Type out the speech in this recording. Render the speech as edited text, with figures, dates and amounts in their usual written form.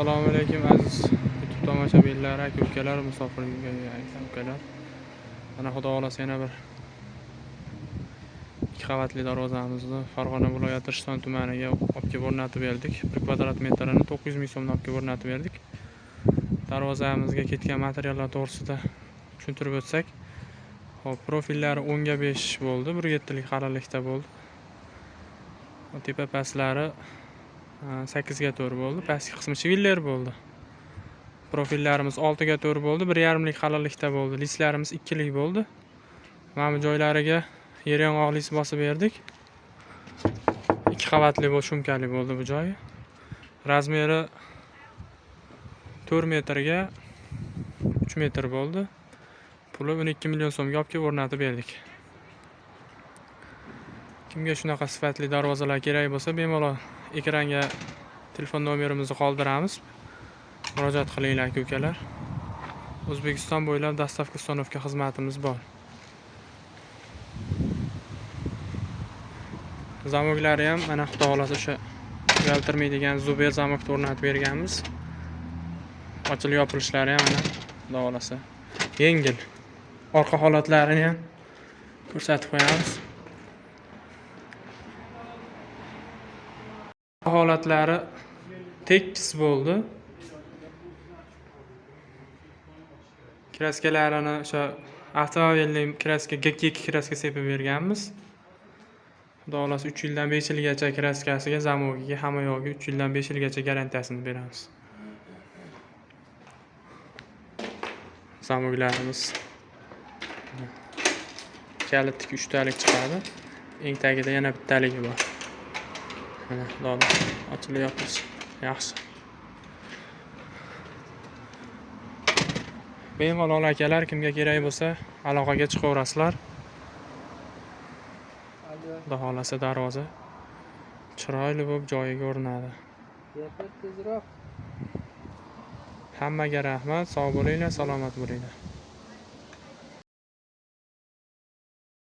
Assalomu alaykum aziz YouTube tomoshabinlar, aka-ukalar, musofirga aka-ukalar. Mana xudo xolasa yana bir 2 qavatli darvozamizni Farg'ona viloyati Rishton tumaniga olib kelib o'rnatib berdik. 1 kvadrat metrini 900 ming so'mdan olib kelib o'rnatib berdik. Darvozamizga ketgan materiallar to'g'risida tushuntirib o'tsak, hop, profillari 10 ga 5 bo'ldi, 1.7 lik qalinlikda bo'ldi. Tepa pastlari 8 ga 4 bo'ldi, pastki qismi chiviller bo'ldi. Profillarimiz 6 ga 4 bo'ldi, 1.5 lik qalinlikda bo'ldi. Listlarimiz 2 lik bo'ldi. Mana bu joylariga yer yong'oq list bosib berdik. 2 qavatli bo'lib shumkali bo'ldi bu joyi. Razmeri 4 metrga 3 metr bo'ldi. Puli 12 million so'mga olib kelib o'rnatib berdik. Kimga shunaqa sifatli darvozalar kerak bo'lsa, bemalol ekranga telefon nomerimizni qoldiramiz. Murojaat qilinglar aka-ukalar. O'zbekiston bo'ylab dostavka uстановка xizmatimiz bor. Zamoglari ham mana xudo xolasa o'sha yaltirmaydigan Zuber zamokni o'rnatib berganmiz. Ochilib yopilishlari ham mana xudo xolasa yengil. Orqa holatlarini ham ko'rsatib qo'yamiz. Holatlari tekis bo'ldi. Kraskalarini o'sha avtomobilning kraska G2 kraska sepib berganmiz. Xudo xolasa 3 yildan 5 yilgacha kraskasiga, zamogiga, hamma yog'iga 3 yildan 5 yilgacha garantiyasini beramiz. Zamoglarimiz kalitlik 3 talik chiqadi. Eng tagida yana bittaligi bor. Mana xudo ochilib yopilishi yaxshi. Bemalol akalar, kimga kerak bo'lsa aloqaga chiqaverasizlar. Xudo xolasa darvoza chiroyli bo'lib joyiga o'rnadi. Hammaga rahmat, sog' bo'linglar, salomat bo'linglar.